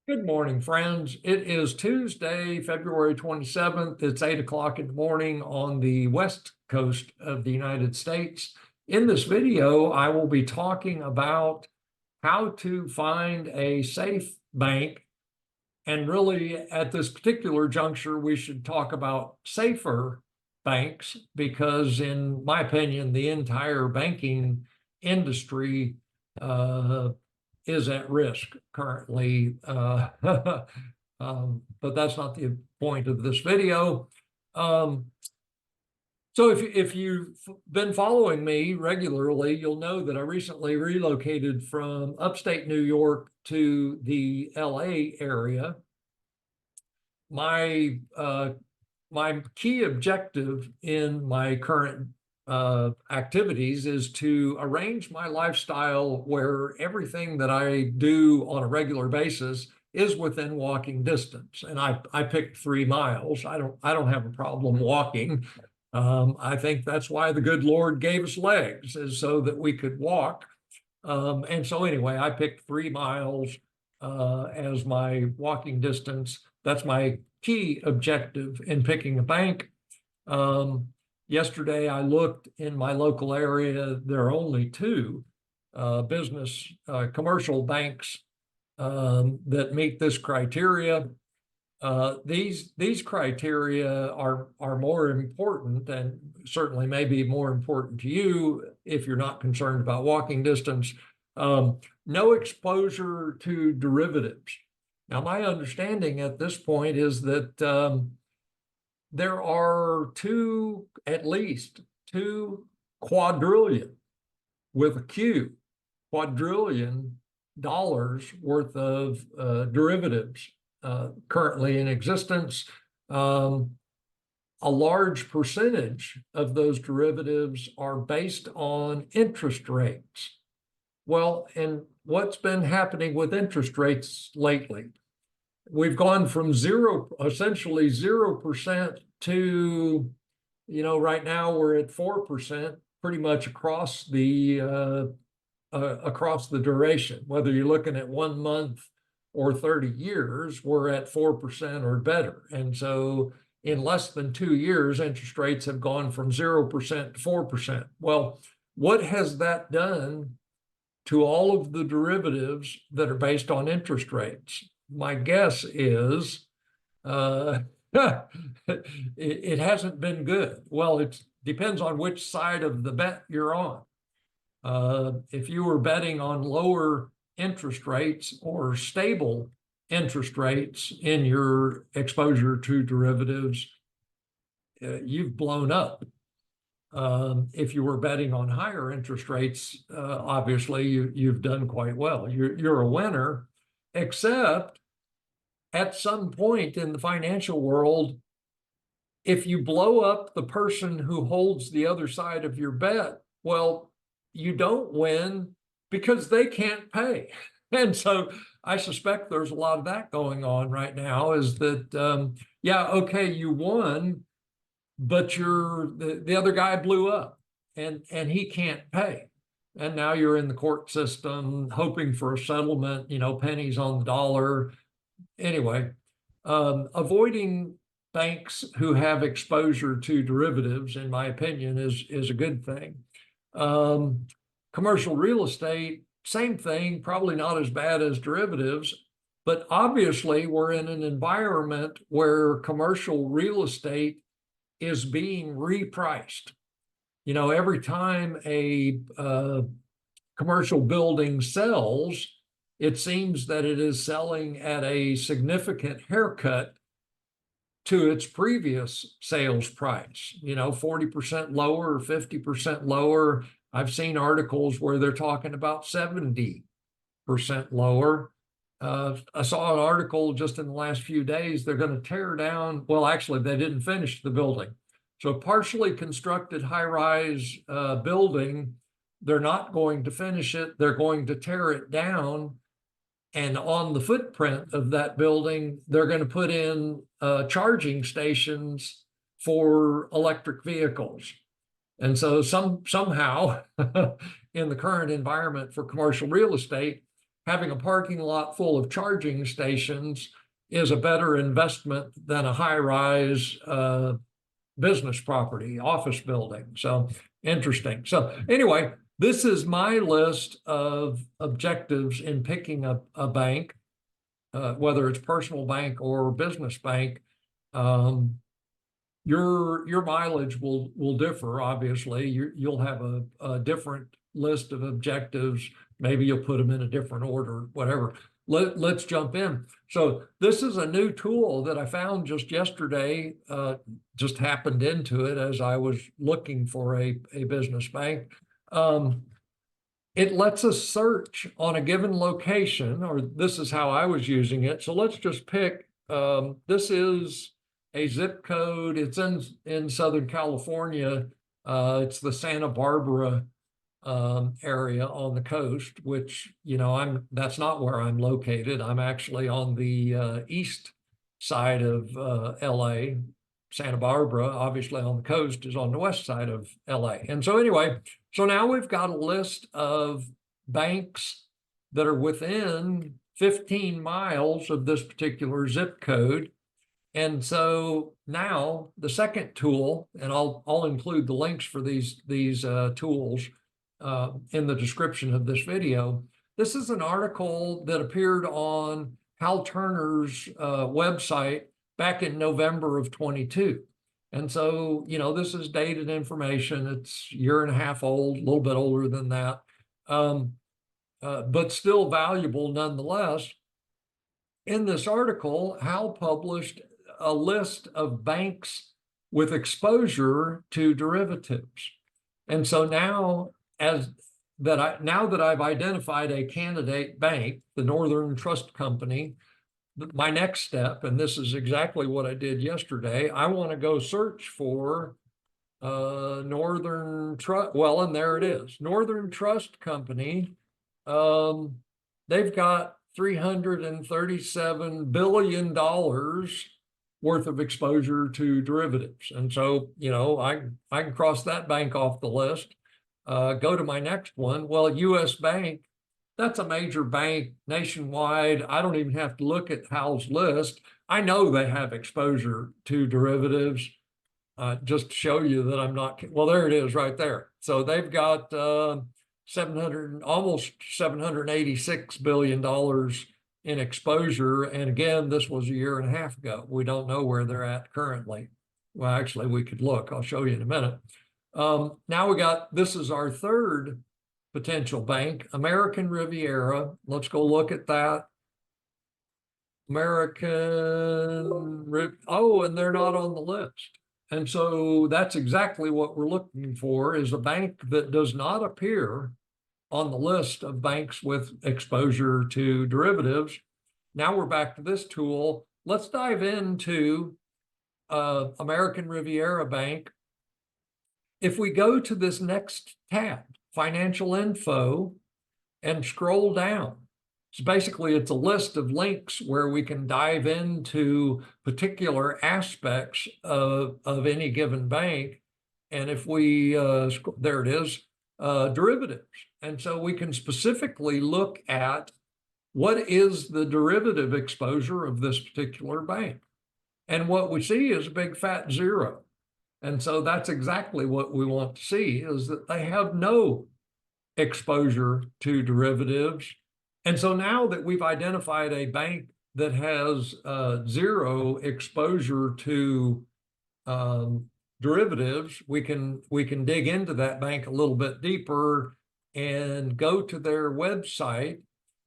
Good morning, friends. It is Tuesday, February 27th. It's 8 o'clock in the morning on the west coast of the United States. In this video, I will be talking about how to find a safe bank. And really, at this particular juncture, we should talk about safer banks because, in my opinion, the entire banking industry is at risk currently. But that's not the point of this video. So if you've been following me regularly, you'll know that I recently relocated from upstate New York to the LA area. My key objective in my current activities is to arrange my lifestyle where everything that I do on a regular basis is within walking distance. And I picked 3 miles. I don't have a problem walking. I think that's why the good Lord gave us legs, is so that we could walk. And so anyway, I picked 3 miles as my walking distance. That's my key objective in picking a bank. Yesterday, I looked in my local area. There are only 2 commercial banks that meet this criteria. These criteria are more important, and certainly may be more important to you if you're not concerned about walking distance. No exposure to derivatives. Now, my understanding at this point is that there are at least two quadrillion, with a Q, quadrillion dollars worth of derivatives currently in existence. A large percentage of those derivatives are based on interest rates. Well, and what's been happening with interest rates lately? We've gone from essentially 0% to, right now we're at 4%, pretty much across the duration. Whether you're looking at 1 month or 30 years, we're at 4% or better. And so in less than 2 years, interest rates have gone from 0% to 4%. Well, what has that done to all of the derivatives that are based on interest rates? My guess is it hasn't been good. Well, it depends on which side of the bet you're on. If you were betting on lower interest rates or stable interest rates in your exposure to derivatives, you've blown up. If you were betting on higher interest rates, obviously you've done quite well. You're a winner, except at some point in the financial world, if you blow up the person who holds the other side of your bet, well, you don't win because they can't pay. And so I suspect there's a lot of that going on right now, is that, yeah, okay, you won, but the other guy blew up and he can't pay. And now you're in the court system hoping for a settlement, pennies on the dollar. Anyway, avoiding banks who have exposure to derivatives, in my opinion, is a good thing. Commercial real estate, same thing, probably not as bad as derivatives, but obviously we're in an environment where commercial real estate is being repriced. Every time a commercial building sells, it seems that it is selling at a significant haircut to its previous sales price, 40% lower or 50% lower. I've seen articles where they're talking about 70% lower. I saw an article just in the last few days, they're going to tear down, well, actually, they didn't finish the building. So a partially constructed high-rise building, they're not going to finish it. They're going to tear it down. And on the footprint of that building, they're going to put in charging stations for electric vehicles. And so somehow in the current environment for commercial real estate, having a parking lot full of charging stations is a better investment than a high-rise business property, office building. So interesting. So anyway, this is my list of objectives in picking up a bank, whether it's personal bank or business bank. Your mileage will differ, obviously. You'll have a different list of objectives. Maybe you'll put them in a different order, whatever. Let's jump in. So this is a new tool that I found just yesterday, just happened into it as I was looking for a business bank. It lets us search on a given location, or this is how I was using it. So let's just pick, this is a zip code. It's in Southern California. It's the Santa Barbara area on the coast, which, that's not where I'm located. I'm actually on the east side of LA. Santa Barbara, obviously on the coast, is on the west side of LA. And so anyway, so now we've got a list of banks that are within 15 miles of this particular zip code. And so now the second tool, and I'll include the links for these tools in the description of this video. This is an article that appeared on Hal Turner's website back in November of 22. And so, this is dated information. It's a year and a half old, a little bit older than that, but still valuable nonetheless. In this article, Hal published a list of banks with exposure to derivatives. And so now that I've identified a candidate bank, the Northern Trust Company, my next step, and this is exactly what I did yesterday, I want to go search for Northern Trust. Well, and there it is, Northern Trust Company. They've got $337 billion worth of exposure to derivatives. And so, I can cross that bank off the list, go to my next one. Well, US Bank, that's a major bank nationwide. I don't even have to look at Hal's list. I know they have exposure to derivatives, just to show you that I'm not, well, there it is right there. So they've got almost $786 billion in exposure. And again, this was a year and a half ago. We don't know where they're at currently. Well, actually, we could look. I'll show you in a minute. Now this is our third potential bank, American Riviera. Let's go look at that. And they're not on the list. And so that's exactly what we're looking for, is a bank that does not appear on the list of banks with exposure to derivatives. Now we're back to this tool. Let's dive into American Riviera Bank. If we go to this next tab, financial info, and scroll down, so basically it's a list of links where we can dive into particular aspects of any given bank. And if we, there it is, derivatives. And so we can specifically look at what is the derivative exposure of this particular bank. And what we see is a big fat zero. And so that's exactly what we want to see, is that they have no exposure to derivatives. And so now that we've identified a bank that has zero exposure to derivatives, we can dig into that bank a little bit deeper and go to their website.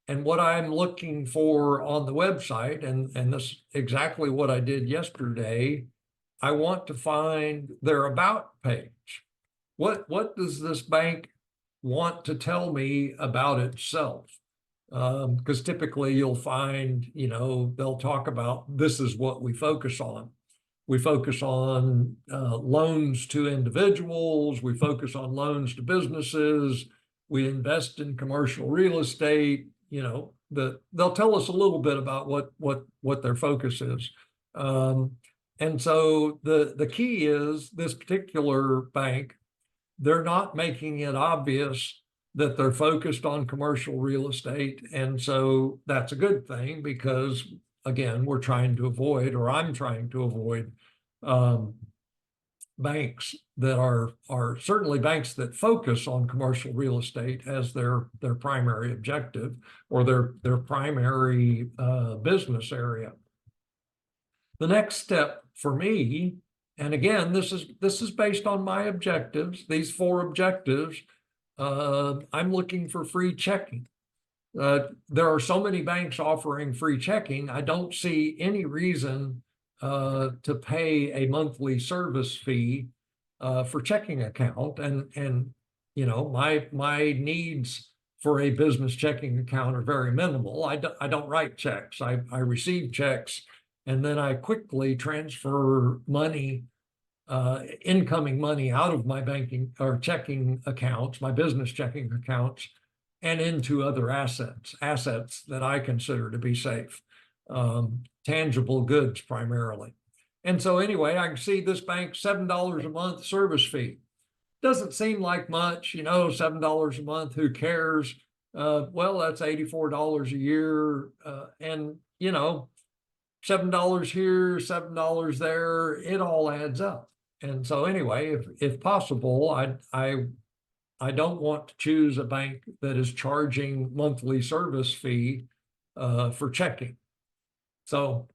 And what I'm looking for on the website, and this is exactly what I did yesterday, I want to find their about page. What does this bank want to tell me about itself? Because typically you'll find, they'll talk about, this is what we focus on. We focus on loans to individuals. We focus on loans to businesses. We invest in commercial real estate. They'll tell us a little bit about what their focus is. And so the key is, this particular bank, they're not making it obvious that they're focused on commercial real estate. And so that's a good thing because, again, we're trying to avoid, or I'm trying to avoid, banks that are certainly banks that focus on commercial real estate as their primary objective or their primary business area. The next step for me, and again, this is based on my objectives, these 4 objectives. I'm looking for free checking. There are so many banks offering free checking. I don't see any reason to pay a monthly service fee for checking account. And you know, my needs for a business checking account are very minimal. I don't write checks. I receive checks, and then I quickly transfer money, incoming money out of my banking or checking accounts, my business checking accounts, and into other assets that I consider to be safe, tangible goods primarily. And so anyway, I can see this bank, $7 a month service fee. Doesn't seem like much, you know, $7 a month, who cares? Well, that's $84 a year. And, you know, $7 here, $7 there, it all adds up. And so anyway, if possible, I don't want to choose a bank that is charging monthly service fee for checking. So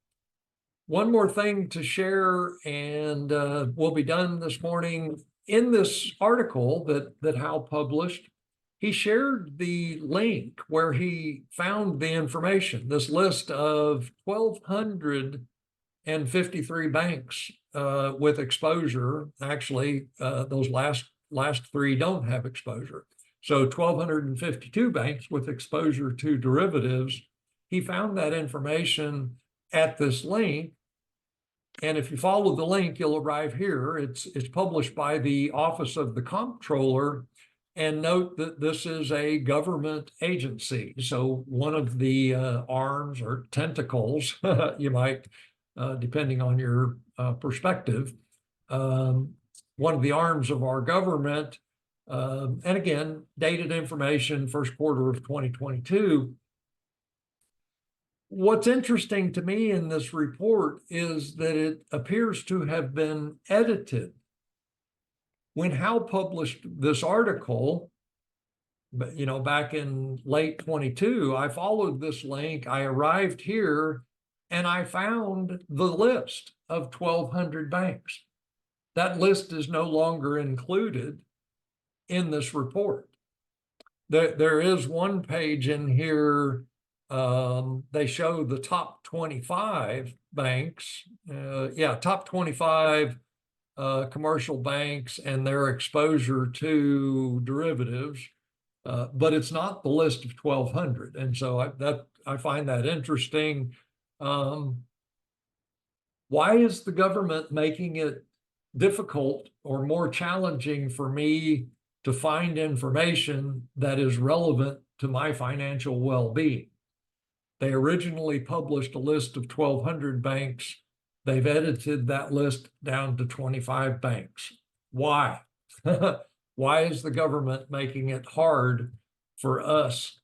one more thing to share, and we'll be done this morning. In this article that Hal published, he shared the link where he found the information, this list of 1,253 banks with exposure. Actually, those last 3 don't have exposure. So 1,252 banks with exposure to derivatives. He found that information at this link. And if you follow the link, you'll arrive here. It's published by the Office of the Comptroller. And note that this is a government agency. So one of the arms or tentacles, you might, depending on your perspective, one of the arms of our government, and again, dated information, first quarter of 2022. What's interesting to me in this report is that it appears to have been edited. When Hal published this article, you know, back in late 22, I followed this link, I arrived here, and I found the list of 1,200 banks. That list is no longer included in this report. There is one page in here. They show the top 25 banks. Top 25 commercial banks and their exposure to derivatives. But it's not the list of 1,200. And so I find that interesting. Why is the government making it difficult or more challenging for me to find information that is relevant to my financial well-being? They originally published a list of 1,200 banks. They've edited that list down to 25 banks. Why? Why is the government making it hard for us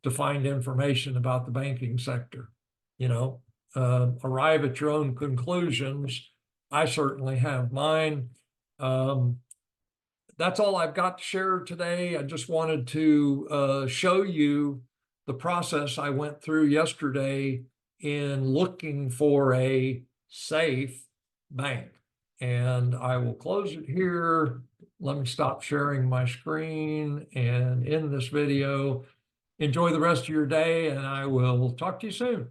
to find information about the banking sector? You know, arrive at your own conclusions. I certainly have mine. That's all I've got to share today. I just wanted to show you the process I went through yesterday in looking for a safe bank. And I will close it here. Let me stop sharing my screen and end this video. Enjoy the rest of your day, and I will talk to you soon.